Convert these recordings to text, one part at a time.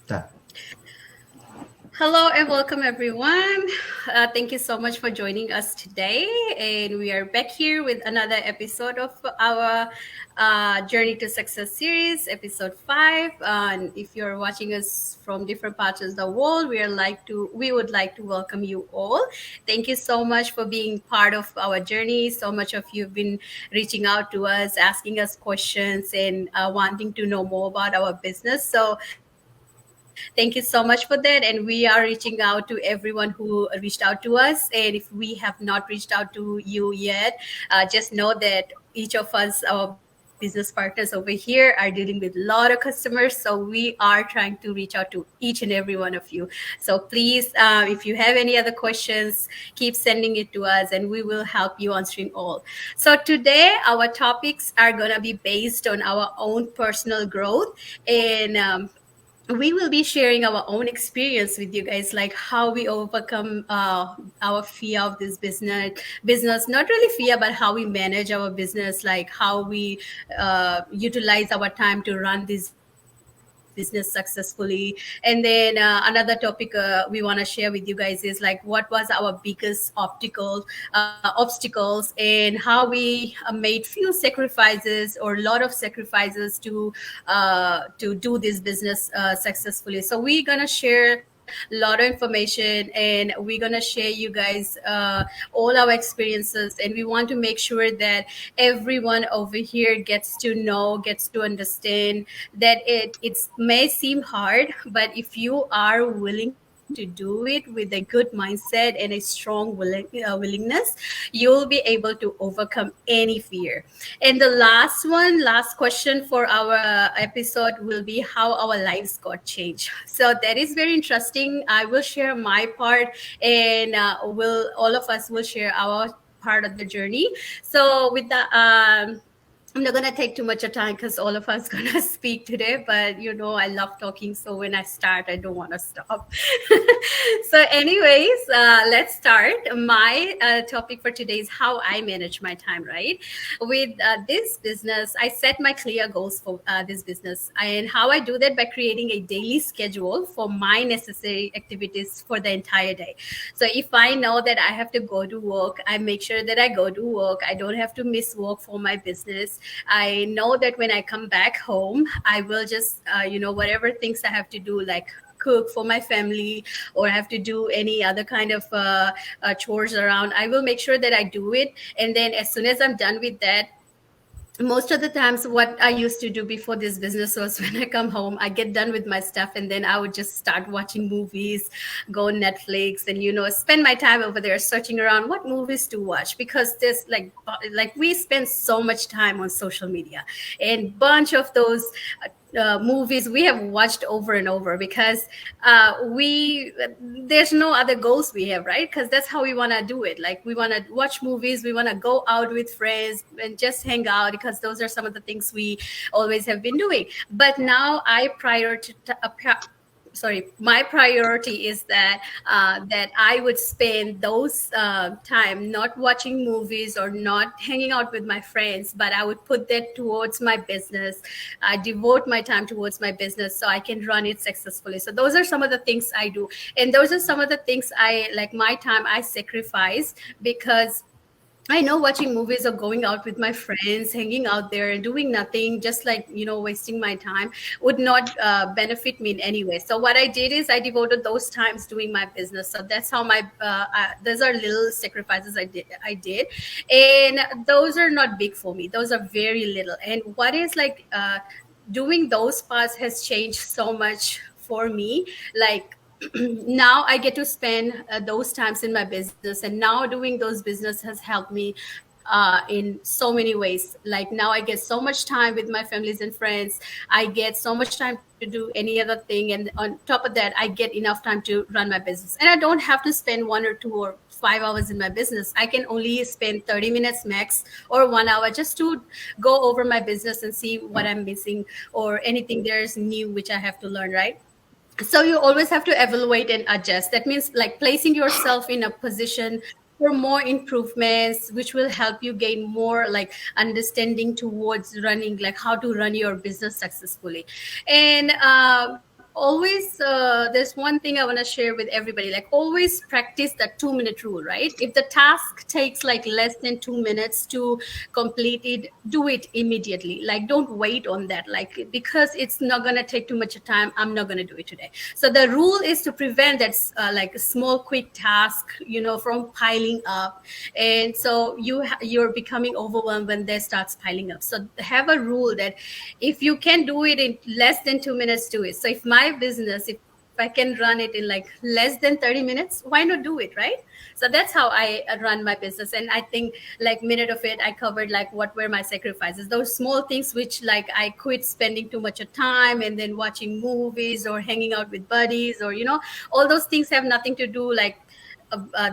Ta- Hello and welcome, everyone. Thank you so much for joining us today. And we are back here with another episode of our Journey to Success series, episode 5. And if you're watching us from different parts of the world, we would like to welcome you all. Thank you so much for being part of our journey. So much of you have been reaching out to us, asking us questions, and wanting to know more about our business. So thank you so much for that. And we are reaching out to everyone who reached out to us. And if we have not reached out to you yet, just know that each of us, our business partners over here, are dealing with a lot of customers. So we are trying to reach out to each and every one of you. So please, if you have any other questions, keep sending it to us and we will help you answering all. So today, our topics are going to be based on our own personal growth. And we will be sharing our own experience with you guys, like how we overcome our fear of this business, not really fear, but how we manage our business, like how we utilize our time to run this business successfully. And then another topic we want to share with you guys is like what was our biggest obstacles, and how we made few sacrifices or a lot of sacrifices to do this business successfully. So we're gonna share a lot of information, and we're gonna share you guys all our experiences, and we want to make sure that everyone over here gets to know, gets to understand that it may seem hard, but if you are willing to do it with a good mindset and a strong willingness, you'll be able to overcome any fear. And the last question for our episode will be how our lives got changed. So that is very interesting. I will share my part, and will all of us will share our part of the journey. So with the I'm not gonna take too much of time because all of us gonna speak today. But I love talking, so when I start, I don't want to stop. So, anyways, let's start. My topic for today is how I manage my time. Right, with this business, I set my clear goals for this business, and how I do that by creating a daily schedule for my necessary activities for the entire day. So if I know that I have to go to work, I make sure that I go to work. I don't have to miss work for my business. I know that when I come back home, I will just, whatever things I have to do, like cook for my family, or have to do any other kind of chores around, I will make sure that I do it. And then as soon as I'm done with that, most of the times what I used to do before this business was when I come home, I get done with my stuff, and then I would just start watching movies, go on Netflix, and spend my time over there searching around what movies to watch, because there's like we spend so much time on social media, and bunch of those movies we have watched over and over, because we there's no other goals we have, right? Because that's how we want to do it. Like, we want to watch movies, we want to go out with friends and just hang out, because those are some of the things we always have been doing. But now I prioritize, sorry, my priority is that I would spend those time not watching movies or not hanging out with my friends, but I would put that towards my business. I devote my time towards my business so I can run it successfully. So those are some of the things I do, and those are some of the things I like, my time I sacrifice, because I know watching movies or going out with my friends, hanging out there and doing nothing, just like, wasting my time, would not benefit me in any way. So what I did is I devoted those times doing my business. So that's how those are little sacrifices I did. And those are not big for me. Those are very little. And what is like, doing those parts has changed so much for me. Like, now I get to spend those times in my business, and now doing those business has helped me in so many ways. Like, now I get so much time with my families and friends. I get so much time to do any other thing, and on top of that, I get enough time to run my business, and I don't have to spend 1 or 2 or 5 hours in my business. I can only spend 30 minutes max, or 1 hour, just to go over my business and see what I'm missing, or anything there's new which I have to learn, right? So you always have to evaluate and adjust. That means, like, placing yourself in a position for more improvements, which will help you gain more, like, understanding towards running, like how to run your business successfully. And always there's one thing I want to share with everybody, like always practice that 2 minute rule, right? If the task takes like less than 2 minutes to complete it, do it immediately. Like don't wait on that, like because it's not going to take too much time, I'm not going to do it today. So the rule is to prevent that like a small quick task, from piling up. And so you're becoming overwhelmed when they starts piling up. So have a rule that if you can do it in less than 2 minutes, do it. So if my business, if I can run it in like less than 30 minutes, why not do it, right? So that's how I run my business. And I think like minute of it, I covered like what were my sacrifices, those small things which like I quit spending too much of time and then watching movies or hanging out with buddies, or all those things have nothing to do like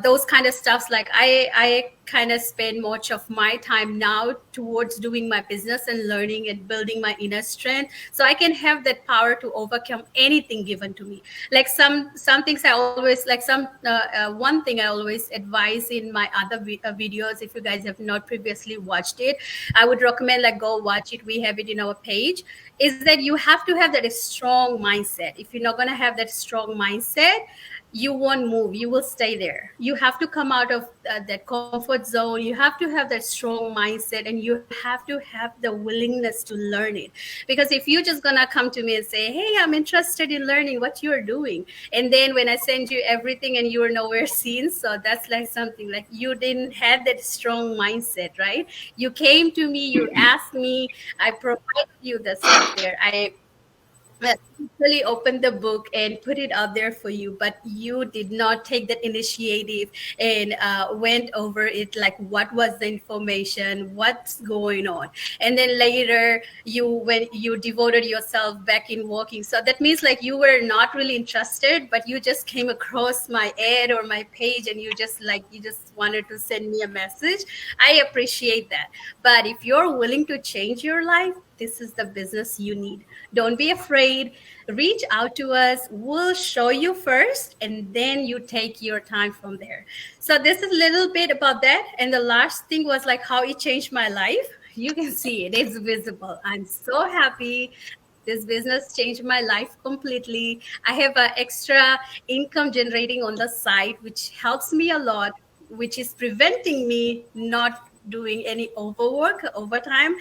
those kind of stuffs. Like I kind of spend much of my time now towards doing my business and learning and building my inner strength, so I can have that power to overcome anything given to me. Like some things I always like, one thing I always advise in my other videos, if you guys have not previously watched it, I would recommend like go watch it. We have it in our page. Is that you have to have that strong mindset. If you're not going to have that strong mindset, you won't move, you will stay there. You have to come out of that comfort zone. You have to have that strong mindset, and you have to have the willingness to learn it. Because if you're just gonna come to me and say, hey, I'm interested in learning what you're doing, and then when I send you everything and you're nowhere seen, so that's like something like you didn't have that strong mindset, right? You came to me, you asked me, I provided you the stuff there. I really opened the book and put it out there for you, but you did not take that initiative and went over it, like what was the information, what's going on. And then later when you devoted yourself back in walking, so that means like you were not really interested, but you just came across my ad or my page, and you just wanted to send me a message. I appreciate that. But if you're willing to change your life, this is the business you need. Don't be afraid. Reach out to us. We'll show you first, and then you take your time from there. So this is a little bit about that. And the last thing was like how it changed my life. You can see it. It's visible. I'm so happy. This business changed my life completely. I have an extra income generating on the side, which helps me a lot, which is preventing me not doing any overtime,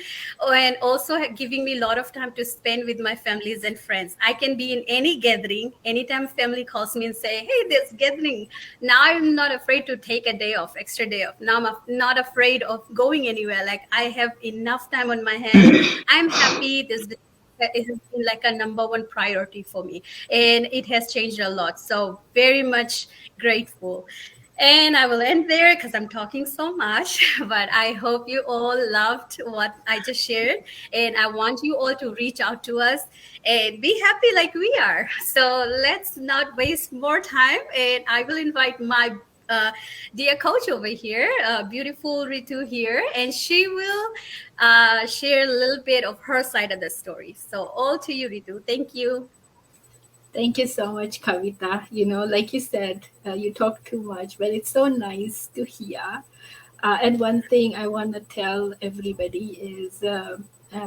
and also giving me a lot of time to spend with my families and friends. I can be in any gathering anytime family calls me and say, hey, this gathering. Now I'm not afraid to take a day off, extra day off. Now I'm not afraid of going anywhere. Like I have enough time on my hands. I'm happy. This has been like a number one priority for me, and it has changed a lot. So very much grateful. And I will end there because I'm talking so much, but I hope you all loved what I just shared. And I want you all to reach out to us and be happy like we are. So let's not waste more time. And I will invite my dear coach over here, beautiful Ritu here, and she will share a little bit of her side of the story. So all to you, Ritu. Thank you. Thank you so much, Kavita. Like you said, you talk too much, but it's so nice to hear. And one thing I want to tell everybody is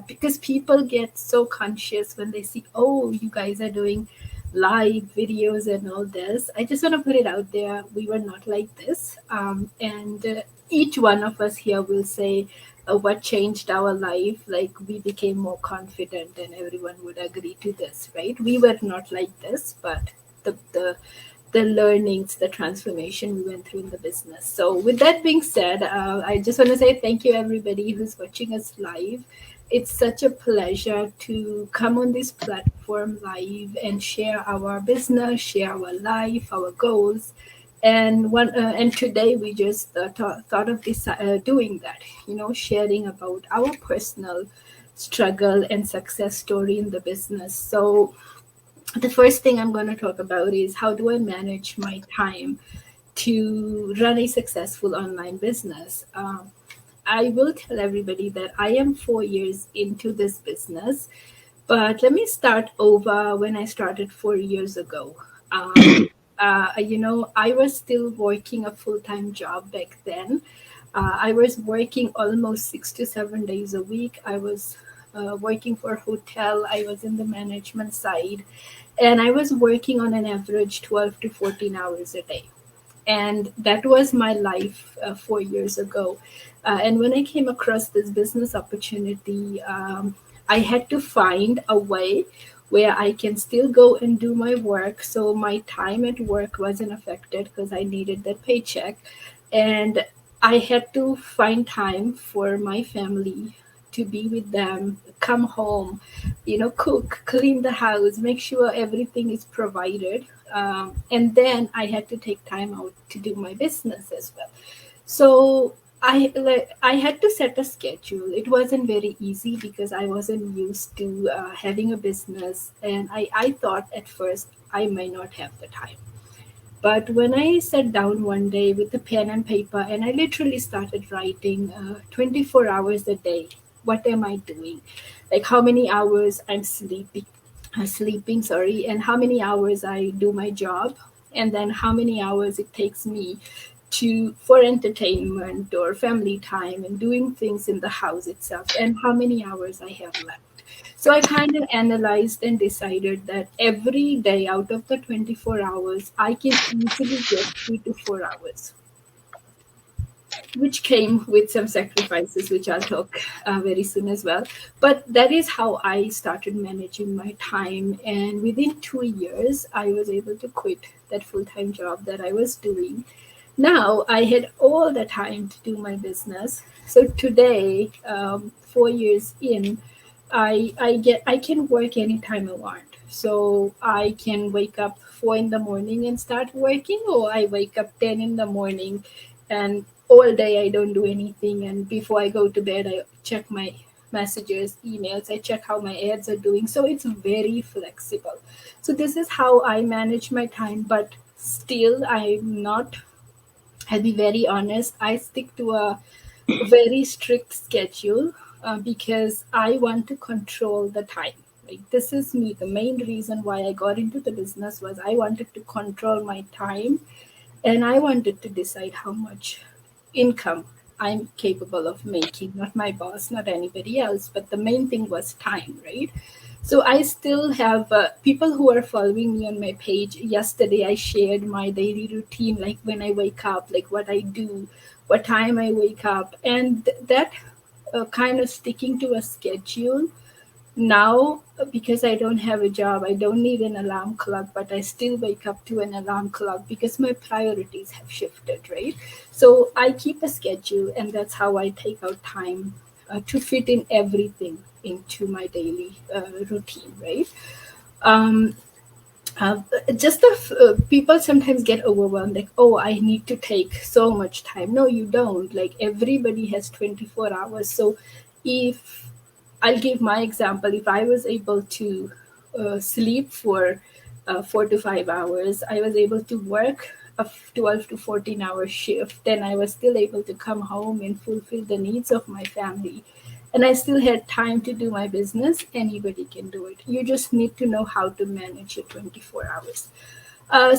because people get so conscious when they see, oh, you guys are doing live videos and all this. I just want to put it out there. We were not like this. And each one of us here will say what changed our life. Like we became more confident, and everyone would agree to this, right? We were not like this, but the learnings, the transformation we went through in the business. So, with that being said, I just want to say thank you, everybody who's watching us live. It's such a pleasure to come on this platform live and share our business, share our life, our goals. And today we just thought of this doing that, sharing about our personal struggle and success story in the business. So the first thing I'm going to talk about is how do I manage my time to run a successful online business. I will tell everybody that I am 4 years into this business, but let me start over when I started 4 years ago. I was still working a full-time job back then. I was working almost 6 to 7 days a week. I was working for a hotel. I was in the management side, and I was working on an average 12 to 14 hours a day. And that was my life 4 years ago. And when I came across this business opportunity, I had to find a way where I can still go and do my work. So my time at work wasn't affected because I needed that paycheck. And I had to find time for my family, to be with them, come home, cook, clean the house, make sure everything is provided. And then I had to take time out to do my business as well. So I had to set a schedule. It wasn't very easy because I wasn't used to having a business, and I thought at first I might not have the time. But when I sat down one day with a pen and paper and I literally started writing 24 hours a day, what am I doing? Like how many hours I'm sleeping, sorry, and how many hours I do my job, and then how many hours it takes me to for entertainment or family time and doing things in the house itself, and how many hours I have left. So I kind of analyzed and decided that every day out of the 24 hours, I can easily get 3 to 4 hours, which came with some sacrifices, which I'll talk very soon as well. But that is how I started managing my time. And within 2 years, I was able to quit that full time job that I was doing. Now I had all the time to do my business. So today, 4 years in, I can work anytime I want. So I can wake up 4 in the morning and start working, or I wake up 10 in the morning and all day I don't do anything. And before I go to bed, I check my messages, emails, I check how my ads are doing. So it's very flexible. So this is how I manage my time, but still I'm not, I'll be very honest, I stick to a very strict schedule because I want to control the time. Like this is me. The main reason why I got into the business was I wanted to control my time, and I wanted to decide how much income I'm capable of making, not my boss, not anybody else, but the main thing was time, right? So I still have people who are following me on my page. Yesterday, I shared my daily routine, like when I wake up, like what I do, what time I wake up, and that kind of sticking to a schedule now, because I don't have a job, I don't need an alarm clock, but I still wake up to an alarm clock because my priorities have shifted, right? So I keep a schedule, and that's how I take out time to fit in everything into my daily routine, right? Um, uh, just the people sometimes get overwhelmed, like, oh, I need to take so much time. No, you don't. Like everybody has 24 hours. So if I'll give my example. If I was able to sleep for 4 to 5 hours, I was able to work a 12 to 14 hour shift, then I was still able to come home and fulfill the needs of my family. And I still had time to do my business. Anybody can do it. You just need to know how to manage your 24 hours.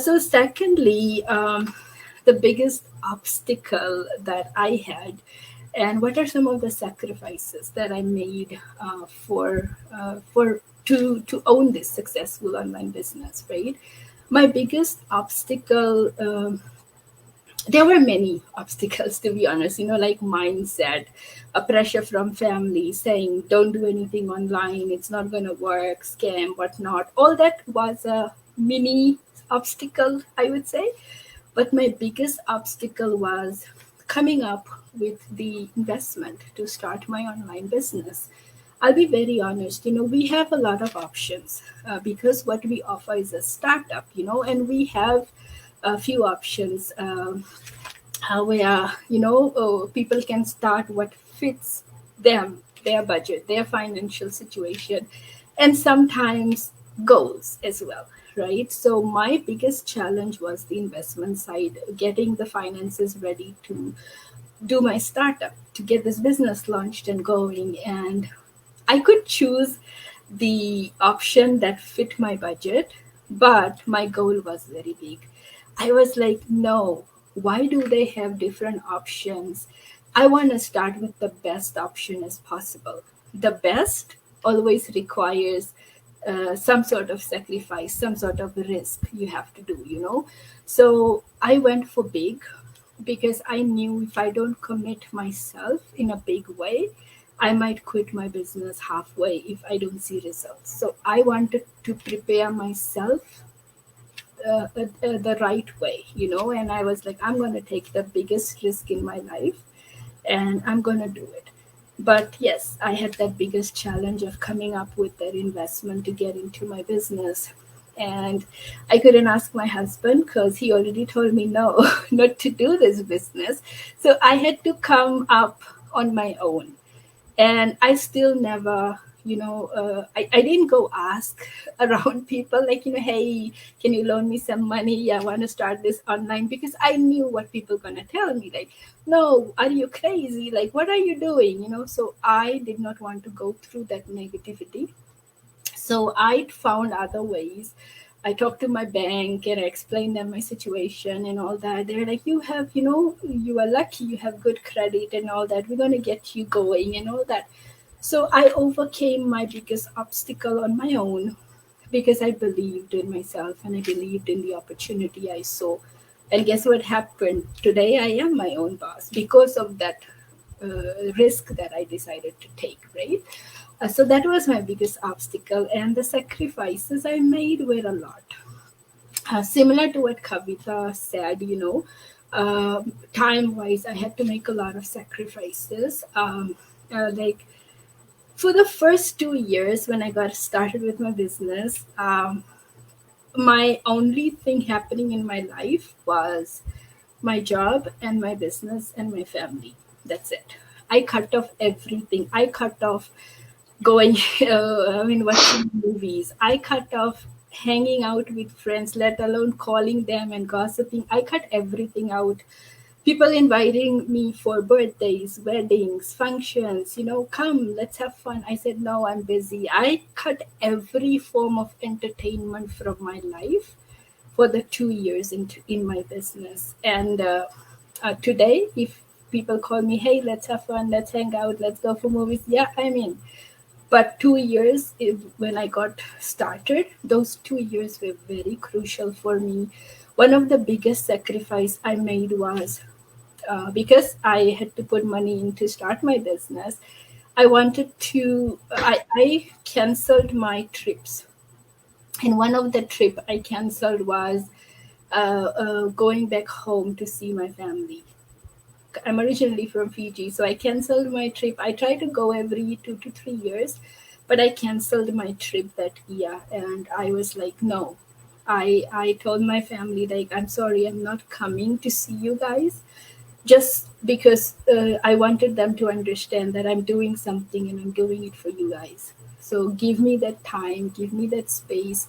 So, secondly, the biggest obstacle that I had, and what are some of the sacrifices that I made for to own this successful online business, right? My biggest obstacle, there were many obstacles, to be honest, like mindset, a pressure from family saying don't do anything online, it's not going to work, scam, whatnot. All that was a mini obstacle, I would say. But my biggest obstacle was coming up with the investment to start my online business. I'll be very honest, we have a lot of options because what we offer is a startup, and we have a few options where, people can start what fits them, their budget, their financial situation, and sometimes goals as well, right? So my biggest challenge was the investment side, getting the finances ready to do my startup, to get this business launched and going. And I could choose the option that fit my budget, but my goal was very big. I was like, no, why do they have different options? I want to start with the best option as possible. The best always requires some sort of sacrifice, some sort of risk you have to do. So I went for big because I knew if I don't commit myself in a big way, I might quit my business halfway if I don't see results. So I wanted to prepare myself the right way, and I was like, I'm going to take the biggest risk in my life and I'm going to do it. But yes, I had that biggest challenge of coming up with that investment to get into my business. And I couldn't ask my husband because he already told me no, not to do this business. So I had to come up on my own. And I still never, I didn't go ask around people like, hey, can you loan me some money? Yeah, I want to start this online, because I knew what people gonna tell me, like, no, are you crazy, like what are you doing? So I did not want to go through that negativity. So I found other ways. I talked to my bank and I explained them my situation and all that. They're like, you are lucky, you have good credit and all that. We're going to get you going and all that. So I overcame my biggest obstacle on my own because I believed in myself and I believed in the opportunity I saw. And guess what happened? Today I am my own boss because of that risk that I decided to take, right? So that was my biggest obstacle, and the sacrifices I made were a lot. Similar to what Kavita said, time wise, I had to make a lot of sacrifices. Like for the first 2 years when I got started with my business, my only thing happening in my life was my job and my business and my family. That's it. I cut off everything. I cut off going, watching movies. I cut off hanging out with friends, let alone calling them and gossiping. I cut everything out. People inviting me for birthdays, weddings, functions, come, let's have fun. I said, no, I'm busy. I cut every form of entertainment from my life for the 2 years in my business. And today, if people call me, hey, let's have fun, let's hang out, let's go for movies, yeah, I'm in. But 2 years, when I got started, those 2 years were very crucial for me. One of the biggest sacrifice I made was because I had to put money in to start my business. I canceled my trips. And one of the trip I canceled was going back home to see my family. I'm originally from Fiji, so I canceled my trip. I try to go every 2 to 3 years, but I canceled my trip that year, and I was like, no. I told my family, like, I'm sorry, I'm not coming to see you guys, just because I wanted them to understand that I'm doing something and I'm doing it for you guys. So give me that time, give me that space.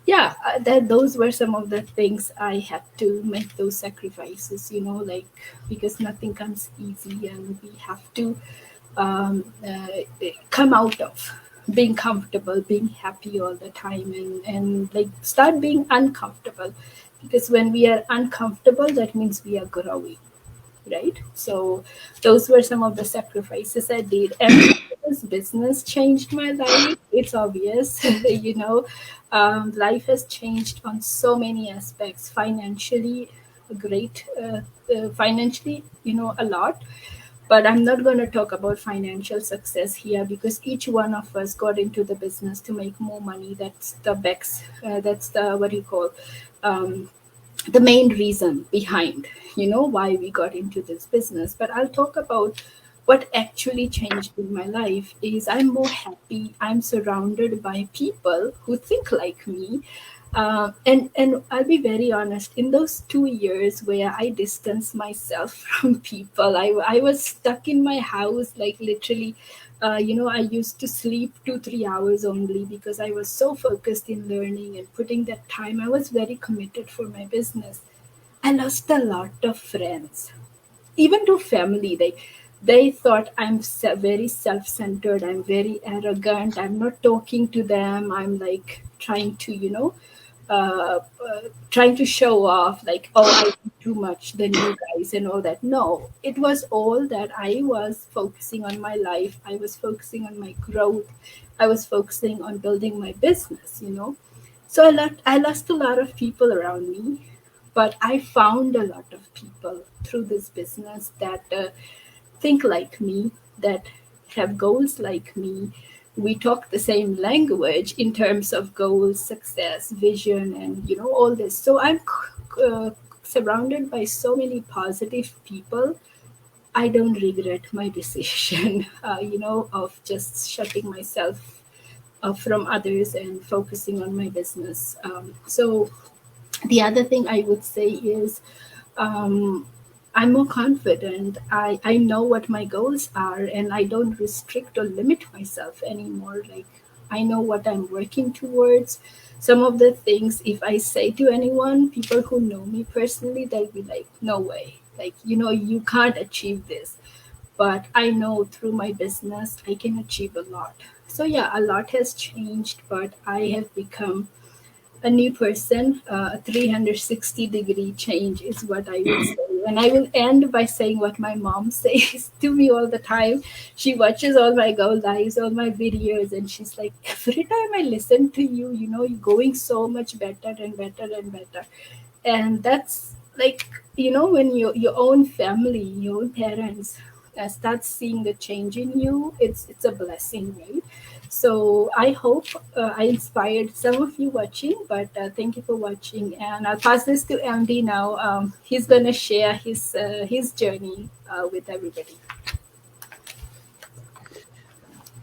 Yeah, that those were some of the things I had to make, those sacrifices, like, because nothing comes easy, and we have to come out of being comfortable, being happy all the time, and like start being uncomfortable, because when we are uncomfortable, that means we are growing, right? So those were some of the sacrifices I did. And this business changed my life. It's obvious, life has changed on so many aspects. Financially, great. Financially, a lot. But I'm not going to talk about financial success here, because each one of us got into the business to make more money. That's the bex. That's the, what do you call, um, the main reason behind why we got into this business. But I'll talk about what actually changed in my life. Is I'm more happy, I'm surrounded by people who think like me. And I'll be very honest, in those 2 years where I distanced myself from people, I was stuck in my house, like literally. I used to sleep 2 3 hours only, because I was so focused in learning and putting that time. I was very committed for my business. I lost a lot of friends, even to family. They thought I'm very self-centered, I'm very arrogant, I'm not talking to them, I'm like trying to trying to show off, like, oh, I do too much than you guys and all that. No, it was all that I was focusing on my life. I was focusing on my growth. I was focusing on building my business, So I lost a lot of people around me, but I found a lot of people through this business that think like me, that have goals like me. We talk the same language in terms of goals, success, vision, and all this. So I'm surrounded by so many positive people. I don't regret my decision, of just shutting myself from others and focusing on my business. So the other thing I would say is, um, I'm more confident. I know what my goals are, and I don't restrict or limit myself anymore. Like, I know what I'm working towards. Some of the things, if I say to anyone, people who know me personally, they'll be like, no way. Like, you can't achieve this. But I know through my business, I can achieve a lot. So, yeah, a lot has changed, but I have become a new person. A 360-degree change is what I would say. And I will end by saying what my mom says to me all the time. She watches all my go lives, all my videos, and she's like, every time I listen to you, you're going so much better and better and better. And that's like, when your own family, your own parents start seeing the change in you, it's a blessing, right? So I hope I inspired some of you watching, but thank you for watching. And I'll pass this to Andy now. He's going to share his journey with everybody.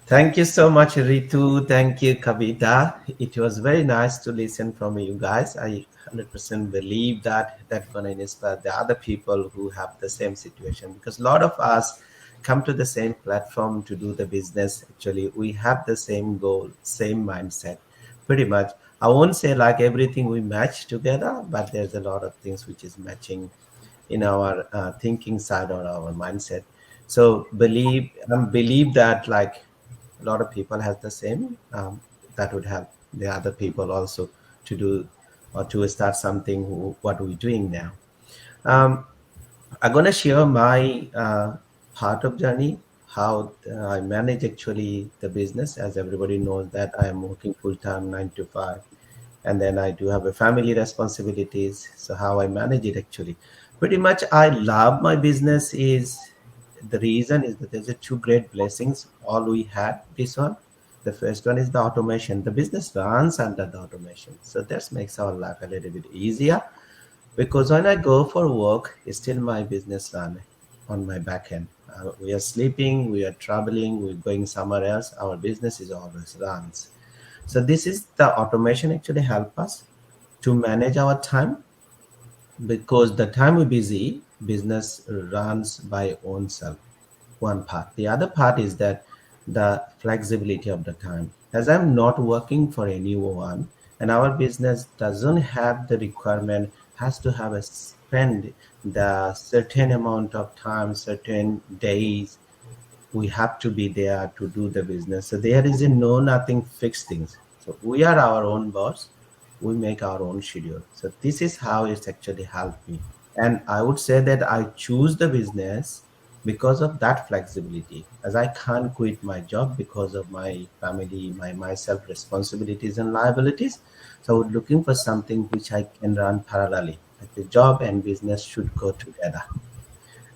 Thank you so much, Ritu. Thank you, Kavita. It was very nice to listen from you guys. I 100% believe that that's going to inspire the other people who have the same situation, because a lot of us come to the same platform to do the business. Actually, we have the same goal, same mindset, pretty much. I won't say like everything we match together, but there's a lot of things which is matching in our thinking side or our mindset. So believe that like a lot of people has the same, that would help the other people also to do or to start something what we're doing now. um, I'm going to share my part of journey, how I manage actually the business. As everybody knows that I am working full time 9 to 5, and then I do have a family responsibilities. So how I manage it actually, pretty much I love my business. Is the reason is that there's a two great blessings. All we had this one. The first one is the automation. The business runs under the automation, so that makes our life a little bit easier, because when I go for work, it's still my business run on my back end. We are sleeping, we are traveling, we're going somewhere else. Our business is always runs. So this is the automation actually help us to manage our time, because the time we're busy, business runs by own self. One part. The other part is that the flexibility of the time. As I'm not working for anyone, and our business doesn't have the requirement, has to have a spend the certain amount of time, certain days, we have to be there to do the business. So there is a no nothing fixed things. So we are our own boss. We make our own schedule. So this is how it's actually helped me. And I would say that I choose the business because of that flexibility, as I can't quit my job because of my family, my myself responsibilities and liabilities. So I was looking for something which I can run parallelly. Like the job and business should go together.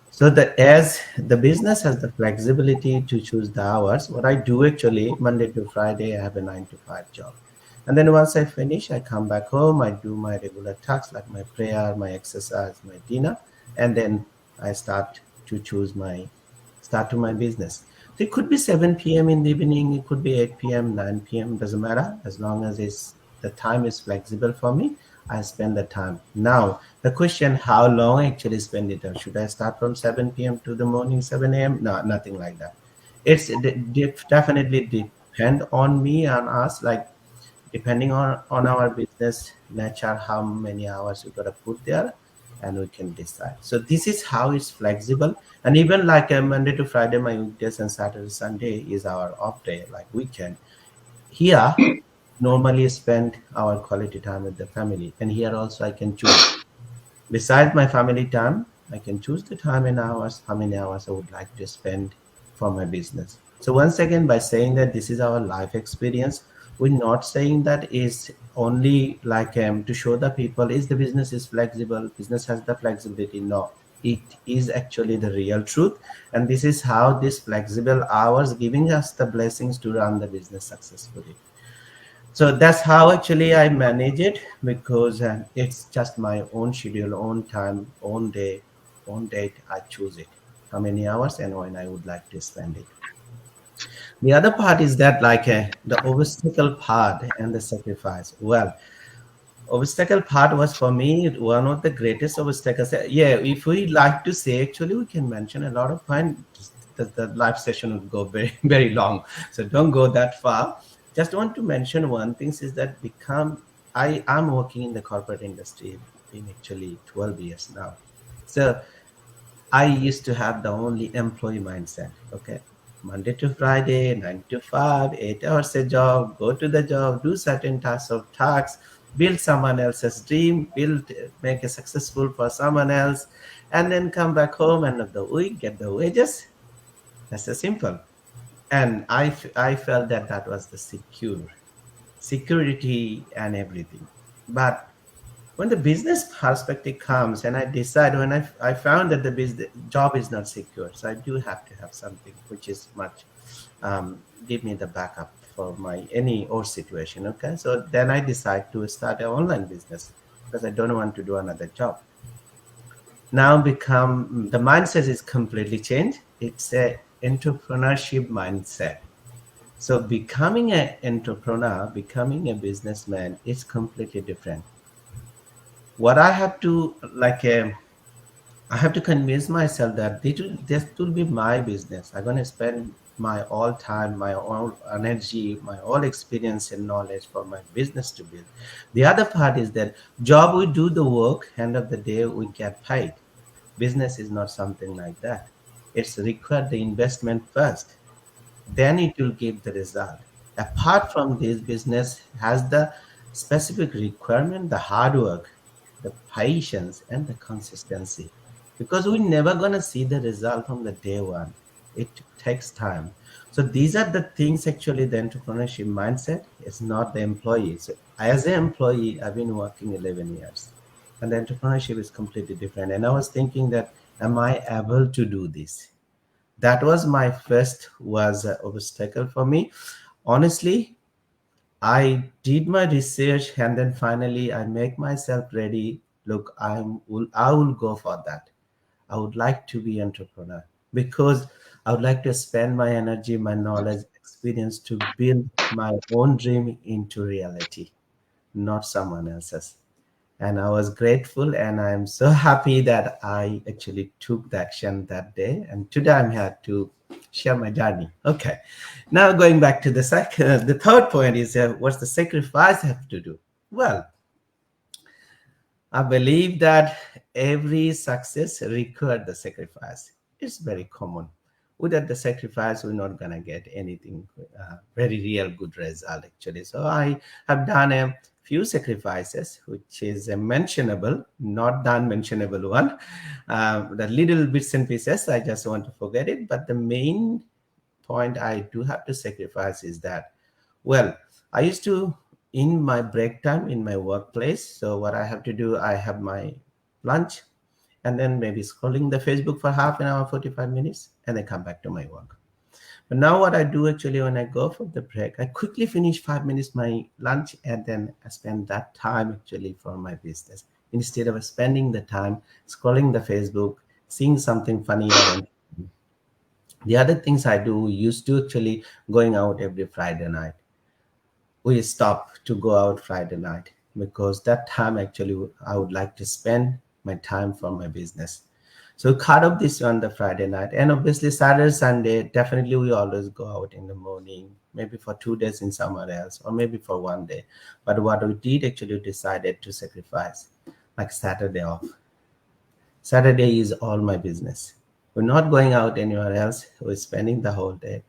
So the as the business has the flexibility to choose the hours, what I do actually Monday to Friday, I have a 9 to 5 job. And then once I finish, I come back home, I do my regular tasks like my prayer, my exercise, my dinner, and then I start to my business. So it could be 7 p.m. in the evening, it could be 8 p.m., 9 p.m., doesn't matter. As long as the time is flexible for me, I spend the time. Now, the question, how long I actually spend it? Should I start from 7 p.m. to the morning, 7 a.m.? No, nothing like that. Definitely depend on me and us, like depending on our business nature, how many hours we gotta put there, and we can decide. So this is how it's flexible. And even like Monday to Friday, my weekdays and Saturday, Sunday is our off day, like weekend. Here, normally spend our quality time with the family. And here also I can choose. Besides my family time, I can choose the time in hours, how many hours I would like to spend for my business. So once again, by saying that this is our life experience, we're not saying that is only like to show the people is the business is flexible, business has the flexibility. No, it is actually the real truth. And this is how this flexible hours giving us the blessings to run the business successfully. So that's how actually I manage it, because it's just my own schedule, own time, own day, own date. I choose it, how many hours and when I would like to spend it. The other part is that like the obstacle part and the sacrifice. Well, obstacle part was for me one of the greatest obstacles. Yeah, if we like to say, actually we can mention a lot of points. The live session would go very very long, so don't go that far. Just want to mention one thing is that become I am working in the corporate industry in actually 12 years now. So I used to have the only employee mindset. Okay. Monday to Friday, 9 to 5, 8 hours a job, go to the job, do certain tasks, build someone else's dream, make it successful for someone else, and then come back home, end of the week, get the wages. That's a simple. And I felt that that was the security and everything. But when the business perspective comes and I decide, when I found that the business job is not secure, so I do have to have something which is much give me the backup for my any or situation. Okay, so then I decide to start an online business because I don't want to do another job. Now become the mindset is completely changed. It's a entrepreneurship mindset. So becoming an entrepreneur, becoming a businessman is completely different. What I have to like I have to convince myself that this will be my business. I'm gonna spend my all time, my all energy, my all experience and knowledge for my business to build. The other part is that job we do the work, end of the day we get paid. Business is not something like that. It's required the investment first, then it will give the result. Apart from this, business has the specific requirement, the hard work, the patience, and the consistency. Because we're never gonna see the result from the day one. It takes time. So these are the things actually the entrepreneurship mindset is not the employee. So as an employee, I've been working 11 years. And the entrepreneurship is completely different. And I was thinking that, am I able to do this? That was my first was an obstacle for me. Honestly, I did my research and then finally I make myself ready. Look, I will go for that. I would like to be entrepreneur because I would like to spend my energy, my knowledge, experience to build my own dream into reality, not someone else's. And I was grateful and I'm so happy that I actually took the action that day. And today I'm here to share my journey. Okay. Now going back to the third point is what's the sacrifice I have to do? Well, I believe that every success required the sacrifice. It's very common. Without the sacrifice, we're not gonna get anything very real good result actually. So I have done a few sacrifices, which is a mentionable, not done mentionable one. The little bits and pieces, I just want to forget it. But the main point I do have to sacrifice is that, well, I used to, in my break time in my workplace, so what I have to do, I have my lunch and then maybe scrolling the Facebook for half an hour, 45 minutes, and then come back to my work. But now what I do actually when I go for the break, I quickly finish 5 minutes my lunch and then I spend that time actually for my business instead of spending the time scrolling the Facebook, seeing something funny or the other things I do, we used to actually going out every Friday night. We stop to go out Friday night because that time actually I would like to spend my time for my business. So cut up this on the Friday night, and obviously Saturday, Sunday, definitely we always go out in the morning, maybe for 2 days in somewhere else, or maybe for one day. But what we did actually decided to sacrifice, like Saturday off. Saturday is all my business. We're not going out anywhere else. We're spending the whole day.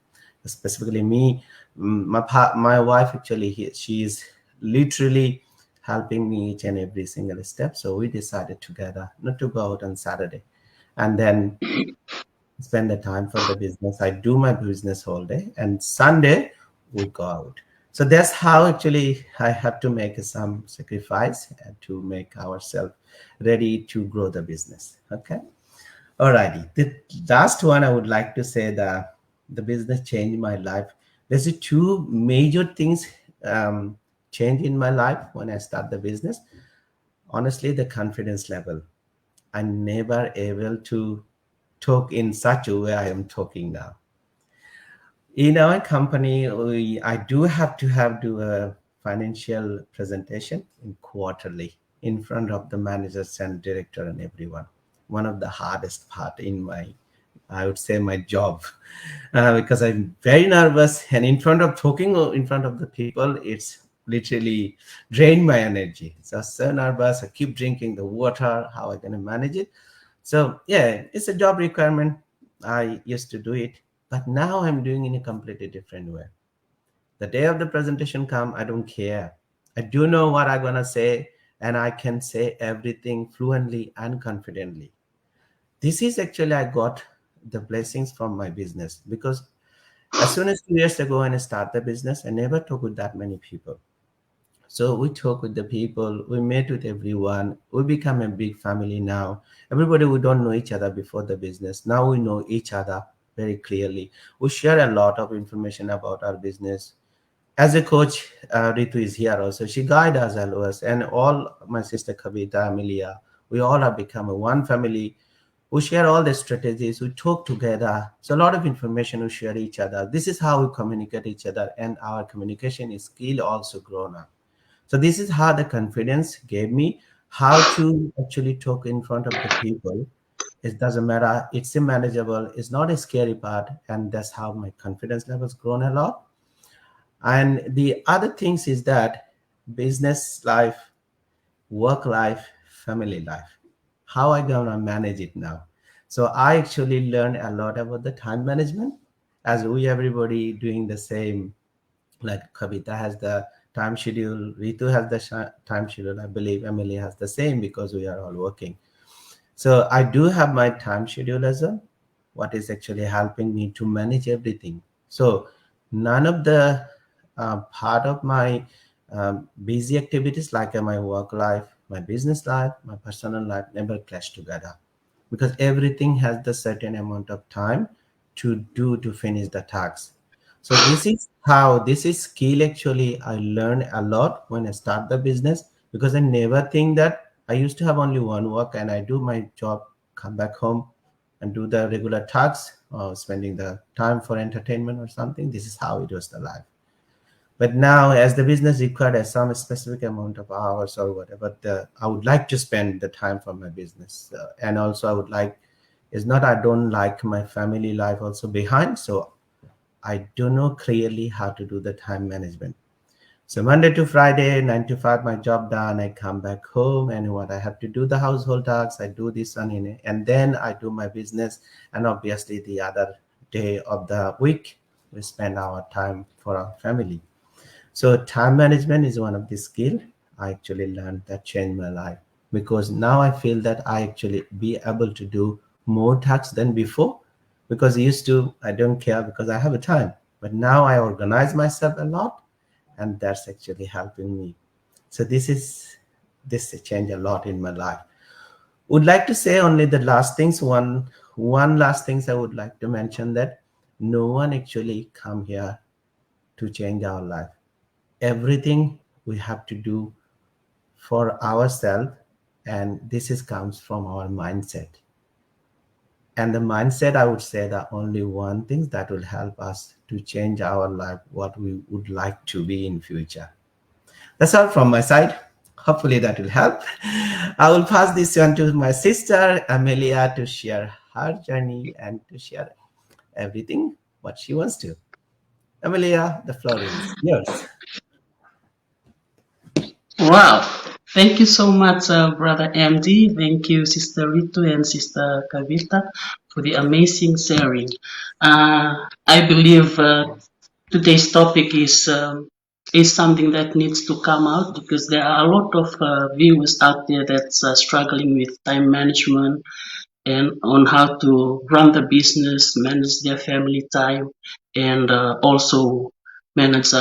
specifically me. My wife actually, she is literally helping me each and every single step. So we decided together not to go out on Saturday, and then spend the time for the business. I do my business whole day, and Sunday we go out. So that's how actually I have to make some sacrifice to make ourselves ready to grow the business. Okay. Alrighty. The last one I would like to say, the business changed my life. There's two major things change in my life when I start the business. Honestly, the confidence level. I never able to talk in such a way I am talking now. In our company, I do have to do a financial presentation in quarterly in front of the managers and director and everyone. One of the hardest part in my, I would say, my job, because I'm very nervous, and in front of talking or in front of the people, it's literally drain my energy. So nervous. I keep drinking the water. How I gonna manage it? So yeah, it's a job requirement. I used to do it, but now I'm doing in a completely different way. The day of the presentation come, I don't care. I do know what I'm gonna say, and I can say everything fluently and confidently. This is actually I got the blessings from my business, because as soon as 2 years ago when I start the business, I never talk with that many people. So we talk with the people, we met with everyone, we become a big family now. Everybody, we don't know each other before the business. Now we know each other very clearly. We share a lot of information about our business. As a coach, Ritu is here also. She guides us always, and all my sister Kavita, Amelia, we all have become a one family. We share all the strategies. We talk together. So a lot of information we share each other. This is how we communicate each other, and our communication skill also grown up. So this is how the confidence gave me how to actually talk in front of the people. It doesn't matter. It's a manageable. It's not a scary part, and that's how my confidence levels grown a lot. And the other things is that business life, work life, family life. How I gonna manage it now? So I actually learned a lot about the time management, as we everybody doing the same. Like Kavita has the time schedule, Ritu has the time schedule. I believe Emily has the same, because we are all working. So I do have my time schedule as well, what is actually helping me to manage everything. So none of the part of my busy activities, like my work life, my business life, my personal life, never clash together, because everything has the certain amount of time to do to finish the task. So this is how, this is skill actually I learned a lot when I start the business, because I never think that I used to have only one work and I do my job, come back home and do the regular tasks, or spending the time for entertainment or something. This is how it was the life. But now, as the business required some specific amount of hours or whatever, I would like to spend the time for my business. And also, I would like, it's not I don't like my family life also behind. So I don't know clearly how to do the time management. So Monday to Friday, 9 to 5, my job done. I come back home, and what I have to do the household tasks. I do this one in it, and then I do my business. And obviously, the other day of the week, we spend our time for our family. So time management is one of the skill I actually learned that changed my life, because now I feel that I actually be able to do more tasks than before, because used to I don't care because I have a time, but now I organize myself a lot, and that's actually helping me. So this changed a lot in my life. Would like to say only the last things. One last things I would like to mention, that no one actually come here to change our life. Everything we have to do for ourselves, and this is comes from our mindset. And the mindset, I would say, that only one thing that will help us to change our life, what we would like to be in future. That's all from my side. Hopefully that will help. I will pass this on to my sister Amelia to share her journey and to share everything what she wants to. Amelia, the floor is yours. Wow. Thank you so much, Brother MD. Thank you, Sister Ritu and Sister Kavita, for the amazing sharing. I believe today's topic is something that needs to come out because there are a lot of viewers out there that's struggling with time management and on how to run the business, manage their family time, and also manage.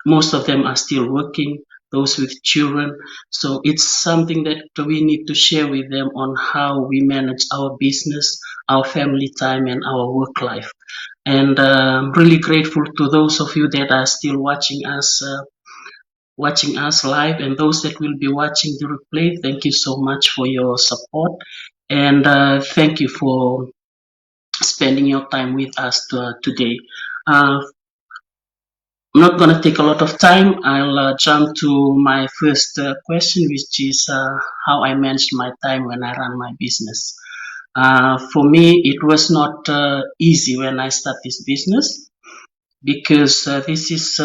Most of them are still working. Those with children, so it's something that we need to share with them on how we manage our business, our family time, and our work life. And I'm really grateful to those of you that are still watching us live, and those that will be watching the replay. Thank you so much for your support, and thank you for spending your time with us today. I'm not going to take a lot of time. I'll jump to my first question, which is how I manage my time when I run my business. For me, it was not easy when I start this business because this is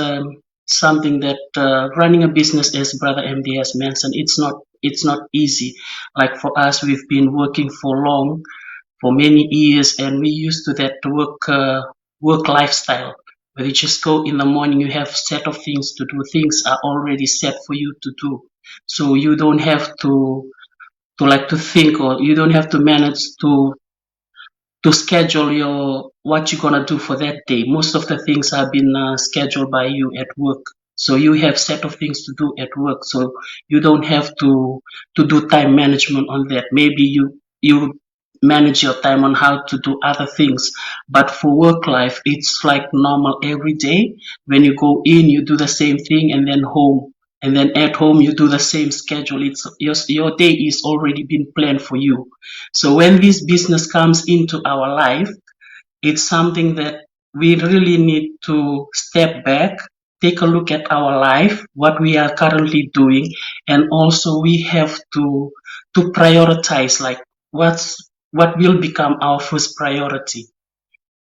something that running a business, as Brother MD has mentioned, it's not easy. Like for us, we've been working for many years, and we used to that work lifestyle where you just go in the morning, you have set of things to do. Things are already set for you to do, so you don't have to think, or you don't have to manage to schedule your what you're gonna do for that day. Most of the things have been scheduled by you at work, so you have set of things to do at work. So you don't have to do time management on that. Maybe you manage your time on how to do other things, but for work life, it's like normal every day. When you go in, you do the same thing, and then home. And then at home, you do the same schedule. It's your day is already been planned for you. So when this business comes into our life, it's something that we really need to step back, take a look at our life, what we are currently doing, and also we have to prioritize like what will become our first priority.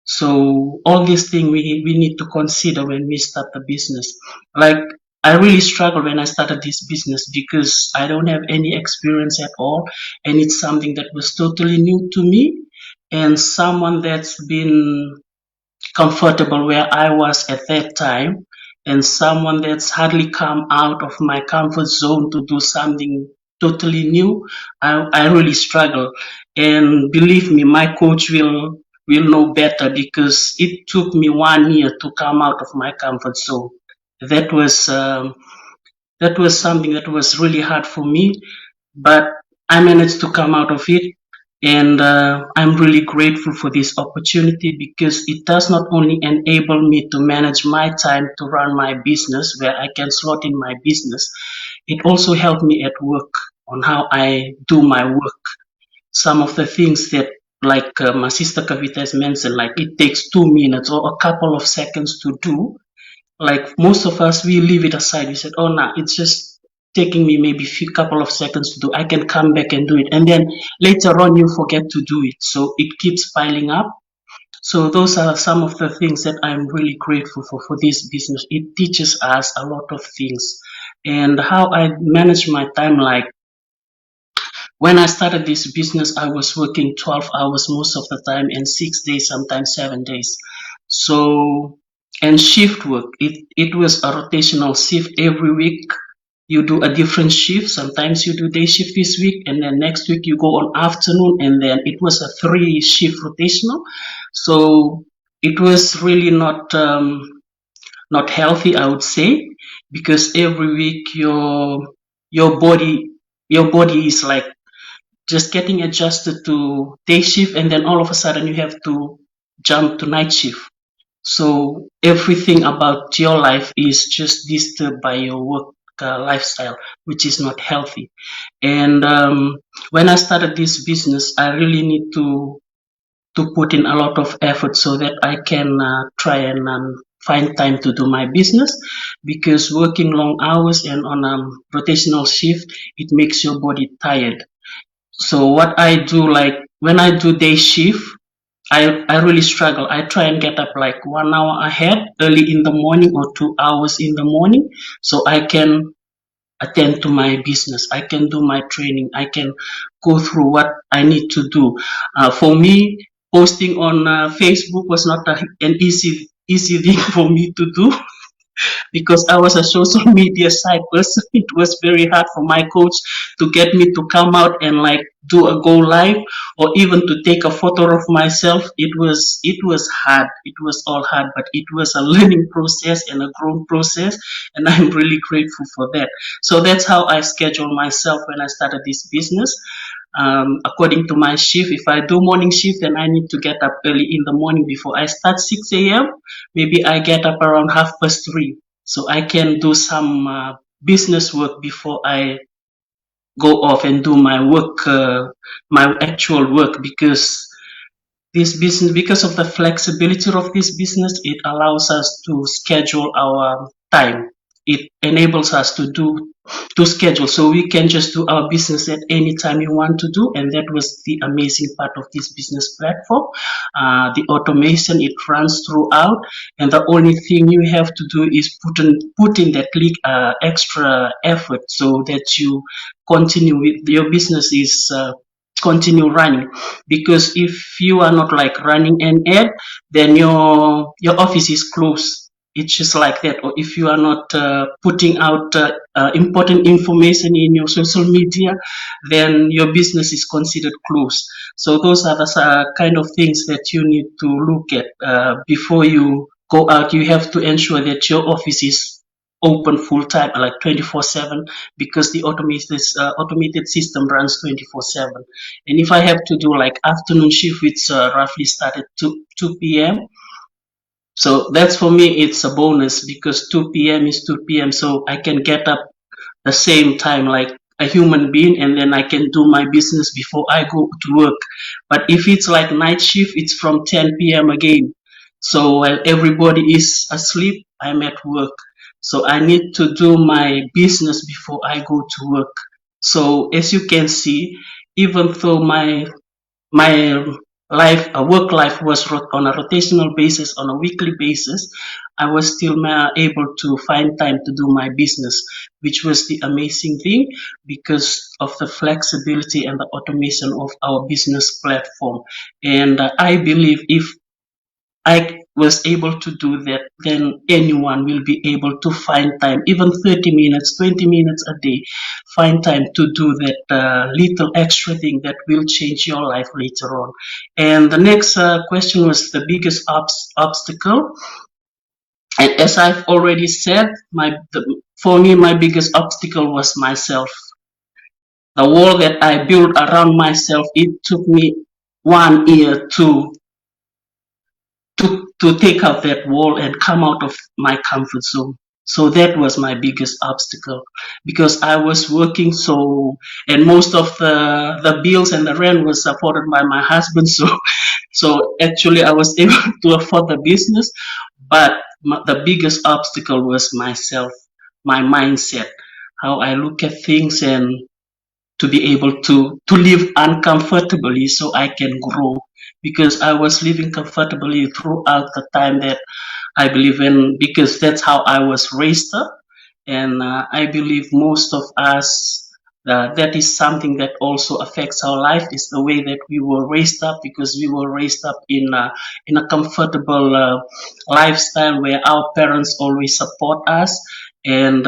So all these things we need to consider when we start the business. Like I really struggled when I started this business because I don't have any experience at all, and it's something that was totally new to me, and someone that's been comfortable where I was at that time, and someone that's hardly come out of my comfort zone to do something totally new. I really struggle, and believe me, my coach will know better because it took me 1 year to come out of my comfort zone. That was that was something that was really hard for me, but I managed to come out of it. And I'm really grateful for this opportunity because it does not only enable me to manage my time to run my business where I can slot in my business, it also helped me at work on how I do my work. Some of the things that like my sister Kavita has mentioned, like it takes 2 minutes or a couple of seconds to do, like most of us, we leave it aside. We said, "Oh, nah, it's just taking me maybe few couple of seconds to do. I can come back and do it." And then later on, you forget to do it. So it keeps piling up. So those are some of the things that I'm really grateful for this business. It teaches us a lot of things, and how I manage my time. Like when I started this business, I was working 12 hours most of the time and 6 days, sometimes 7 days. So, and shift work, it was a rotational shift every week. You do a different shift. Sometimes you do day shift this week, and then next week you go on afternoon, and then it was a 3 shift rotational. So it was really not healthy, I would say, because every week your body your body is like just getting adjusted to day shift, and then all of a sudden you have to jump to night shift. So everything about your life is just disturbed by your work lifestyle, which is not healthy. And when I started this business, I really need to put in a lot of effort so that I can try and find time to do my business, because working long hours and on a rotational shift, it makes your body tired. So what I do, like when I do day shift, I really struggle. I try and get up like 1 hour ahead, early in the morning or 2 hours in the morning, so I can attend to my business. I can do my training. I can go through what I need to do. For me, posting on Facebook was not an easy thing for me to do because I was a social media side person. It was very hard for my coach to get me to come out and like do a go live or even to take a photo of myself. It was hard. It was all hard, but it was a learning process and a growth process, and I'm really grateful for that. So that's how I schedule myself when I started this business. According to my shift, if I do morning shift, then I need to get up early in the morning before I start 6 a.m. Maybe I get up around 3:30, so I can do some business work before I go off and do my work, my actual work, because this business, because of the flexibility of this business, it allows us to schedule our time. It enables us to schedule, so we can just do our business at any time you want to do. And that was the amazing part of this business platform. The automation, it runs throughout, and the only thing you have to do is put in that extra effort so that you continue with your business is continue running. Because if you are not like running an ad, then your office is closed. It's just like that. Or if you are not putting out important information in your social media, then your business is considered closed. So those are the kind of things that you need to look at before you go out. You have to ensure that your office is open full time, like 24/7, because the automated system runs 24/7. And if I have to do like afternoon shift, which roughly start at 2 p.m., so that's for me, it's a bonus because 2 p.m. is 2 p.m. So I can get up the same time like a human being, and then I can do my business before I go to work. But if it's like night shift, it's from 10 p.m. again. So while everybody is asleep, I'm at work. So I need to do my business before I go to work. So as you can see, even though my work life was on a rotational basis, on a weekly basis, I was still able to find time to do my business, which was the amazing thing because of the flexibility and the automation of our business platform. And I believe if I was able to do that, then anyone will be able to find time, even 30 minutes, 20 minutes a day, find time to do that little extra thing that will change your life later on. And the next question was the biggest obstacle. And as I've already said, for me, my biggest obstacle was myself. The wall that I built around myself, it took me 1 year to take out that wall and come out of my comfort zone. So that was my biggest obstacle because I was working and most of the bills and the rent was supported by my husband. So actually I was able to afford the business, but the biggest obstacle was myself, my mindset, how I look at things, and to be able to live uncomfortably so I can grow, because I was living comfortably throughout the time that I believe in, because that's how I was raised up. And I believe most of us, that is something that also affects our life, is the way that we were raised up, because we were raised up in a comfortable lifestyle where our parents always support us. And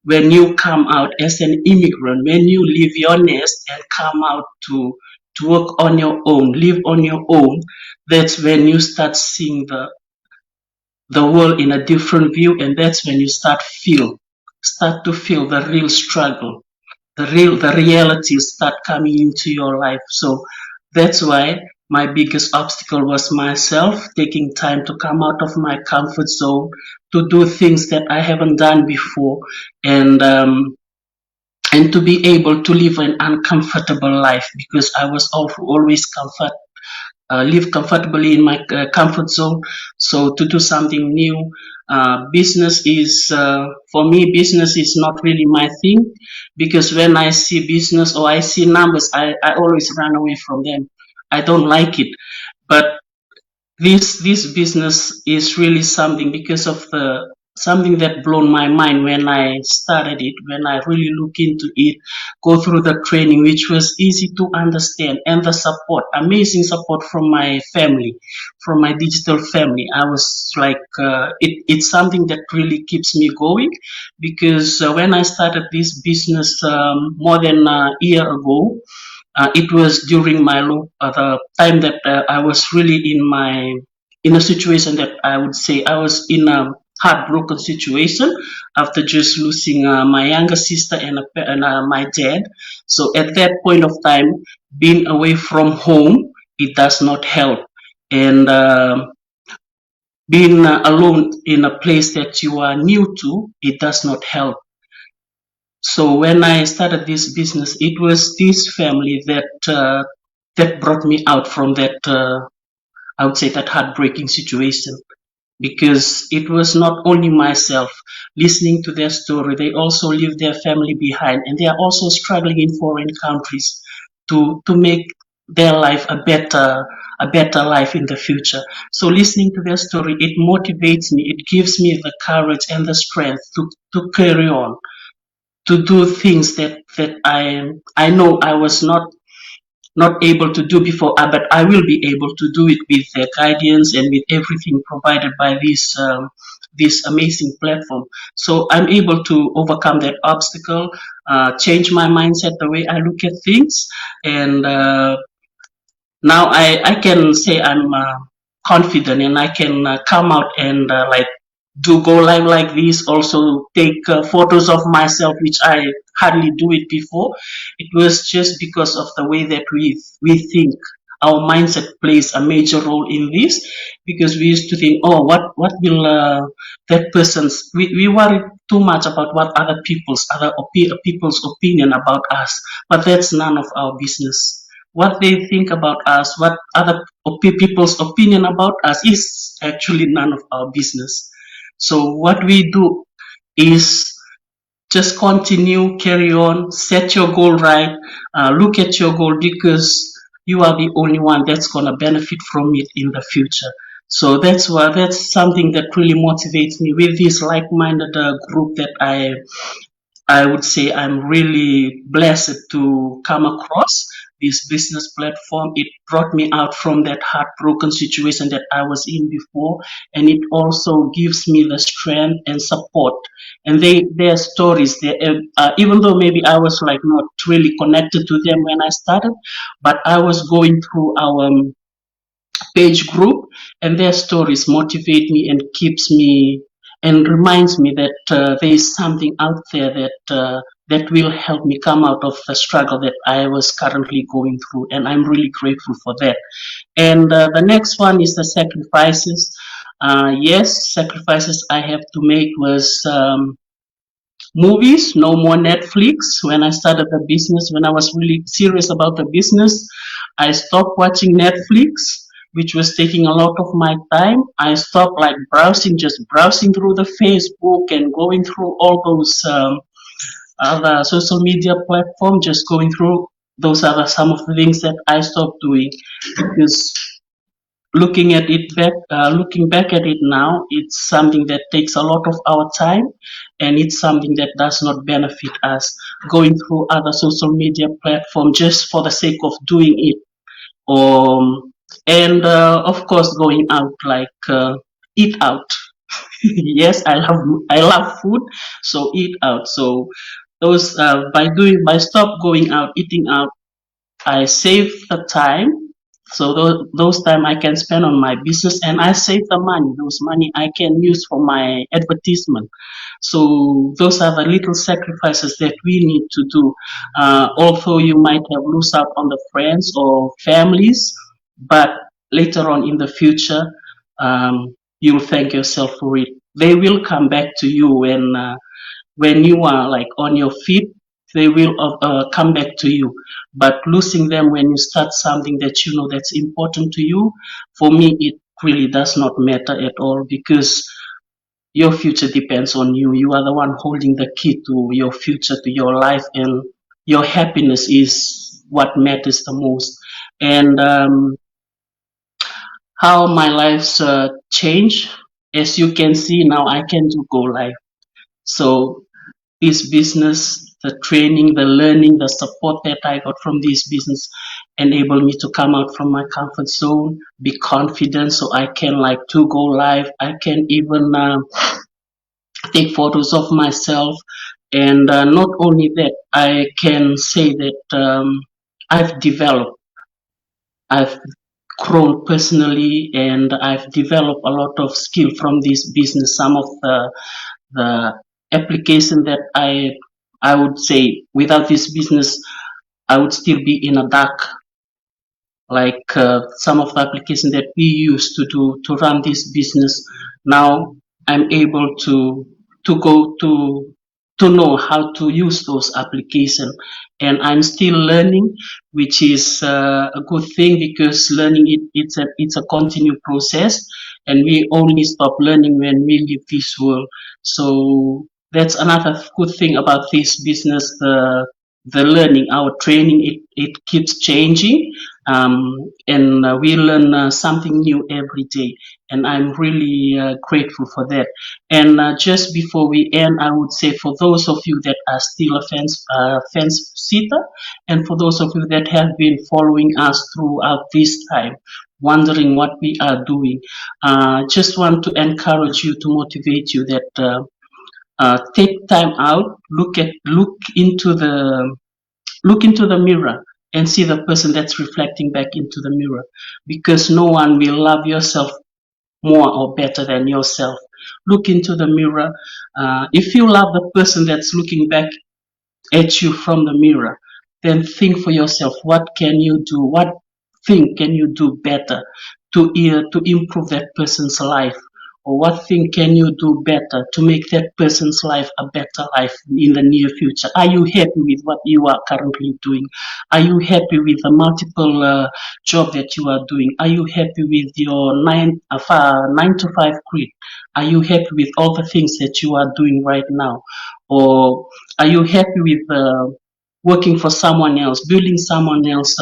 when you come out as an immigrant, when you leave your nest and come out to work on your own, live on your own, that's when you start seeing the world in a different view, and that's when you start to feel the real struggle, the realities start coming into your life. So that's why my biggest obstacle was myself, taking time to come out of my comfort zone, to do things that I haven't done before, and to be able to live an uncomfortable life, because I was always live comfortably in my comfort zone. So to do something new, business is for me, business is not really my thing, because when I see business or I see numbers, I always run away from them. I don't like it. But this business is really something because of something that blown my mind when I started it, when I really look into it, go through the training, which was easy to understand, and the support, amazing support from my family, from my digital family. I was like, it's something that really keeps me going, because when I started this business more than a year ago, it was during the time that I was really in a situation that I would say I was in a heartbroken situation after just losing my younger sister and my dad. So at that point of time, being away from home, it does not help, and being alone in a place that you are new to, it does not help. So when I started this business, it was this family that brought me out from that, I would say, that heartbreaking situation, because it was not only myself listening to their story. They also leave their family behind, and they are also struggling in foreign countries to make their life a better life in the future. So listening to their story, it motivates me. It gives me the courage and the strength to carry on, to do things that I know I was not able to do before, but I will be able to do it with their guidance and with everything provided by this amazing platform. So I'm able to overcome that obstacle, change my mindset, the way I look at things, and now I can say I'm confident, and I can come out and like do go live like this, also take photos of myself, which I hardly do it before. It was just because of the way that we think. Our mindset plays a major role in this, because we used to think, oh, what will that person's, we worry too much about what people's opinion about us, but that's none of our business. What they think about us, what other people's opinion about us, is actually none of our business. So what we do is just continue, carry on, set your goal right, look at your goal, because you are the only one that's gonna benefit from it in the future. So that's something that really motivates me with this like-minded group that I would say I'm really blessed to come across this business platform. It brought me out from that heartbroken situation that I was in before, and it also gives me the strength and support. And their stories, even though maybe I was like not really connected to them when I started, but I was going through our page group, and their stories motivate me and keeps me and reminds me that there is something out there that will help me come out of the struggle that I was currently going through, and I'm really grateful for that. And the next one is the sacrifices. Yes, sacrifices I have to make was movies, no more Netflix. When I started the business, when I was really serious about the business, I stopped watching Netflix, which was taking a lot of my time. I stopped like browsing, just browsing through the Facebook and going through all those other social media platforms, just going through those are some of the things that I stopped doing, because looking back at it now, it's something that takes a lot of our time, and it's something that does not benefit us, going through other social media platforms just for the sake of doing it. And of course, going out, like eat out. Yes, I love food, so eat out. So those by stop going out, eating out, I save the time. So those time I can spend on my business, and I save the money. Those money I can use for my advertisement. So those are the little sacrifices that we need to do. Although you might have lose out on the friends or families, but later on in the future, you'll thank yourself for it. They will come back to you when you are like on your feet. They will come back to you. But losing them when you start something that you know that's important to you, for me, it really does not matter at all, because your future depends on you. You are the one holding the key to your future, to your life, and your happiness is what matters the most. And how my life's changed as you can see now, I can do go live. So this business, the training, the learning, the support that I got from this business enabled me to come out from my comfort zone, be confident, so I can like to go live. I can even take photos of myself, and not only that, I can say that I've developed, I've grown personally, and I've developed a lot of skill from this business. Some of the application that I would say without this business I would still be in a dark, like some of the application that we use to run this business. Now I'm able to go to know how to use those applications, and I'm still learning, which is a good thing, because learning it's a continued process, and we only stop learning when we leave this world. So that's another good thing about this business, the learning, our training, it keeps changing, and we learn something new every day, and I'm really grateful for that. And just before we end, I would say, for those of you that are still a fence sitter, and for those of you that have been following us throughout this time, wondering what we are doing, just want to encourage you, to motivate you, that take time out, look into the mirror and see the person that's reflecting back into the mirror, because no one will love yourself more or better than yourself. Look into the mirror. If you love the person that's looking back at you from the mirror, then think for yourself, what can you do? What thing can you do better to improve that person's life? Or what thing can you do better to make that person's life a better life in the near future? Are you happy with what you are currently doing? Are you happy with the multiple job that you are doing? Are you happy with your 9 to 5 grid? Are you happy with all the things that you are doing right now? Or are you happy with working for someone else, building someone else's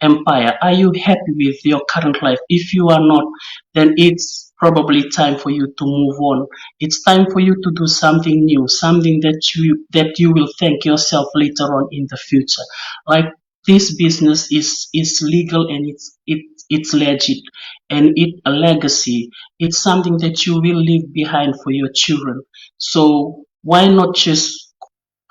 empire? Are you happy with your current life? If you are not, then it's probably time for you to move on. It's time for you to do something new, something that you will thank yourself later on in the future. Like, this business is legal, and it's legit, and it's a legacy. It's something that you will leave behind for your children. So why not just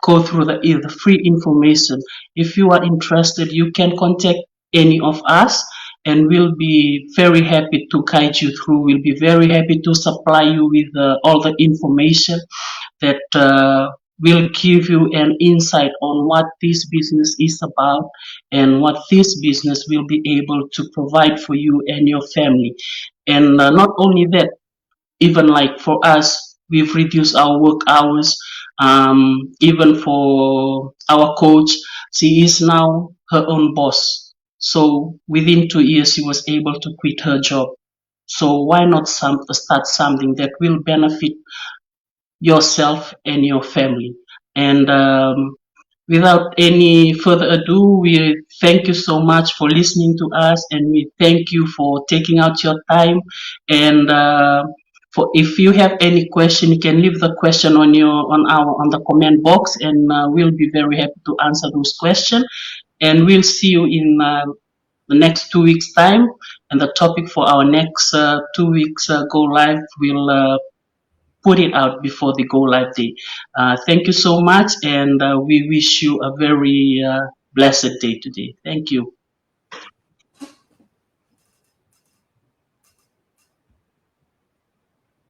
go through the free information? If you are interested, you can contact any of us, and we'll be very happy to guide you through. We'll be very happy to supply you with all the information that will give you an insight on what this business is about, and what this business will be able to provide for you and your family. And not only that, even like for us, we've reduced our work hours. Even for our coach, she is now her own boss. So within 2 years, she was able to quit her job. So why not start something that will benefit yourself and your family? And without any further ado, we thank you so much for listening to us, and we thank you for taking out your time. And for if you have any question, you can leave the question on the comment box, and we'll be very happy to answer those questions. And we'll see you in the next 2 weeks time. And the topic for our next 2 weeks go live, we'll put it out before the go live day. Thank you so much, and we wish you a very blessed day today. Thank you.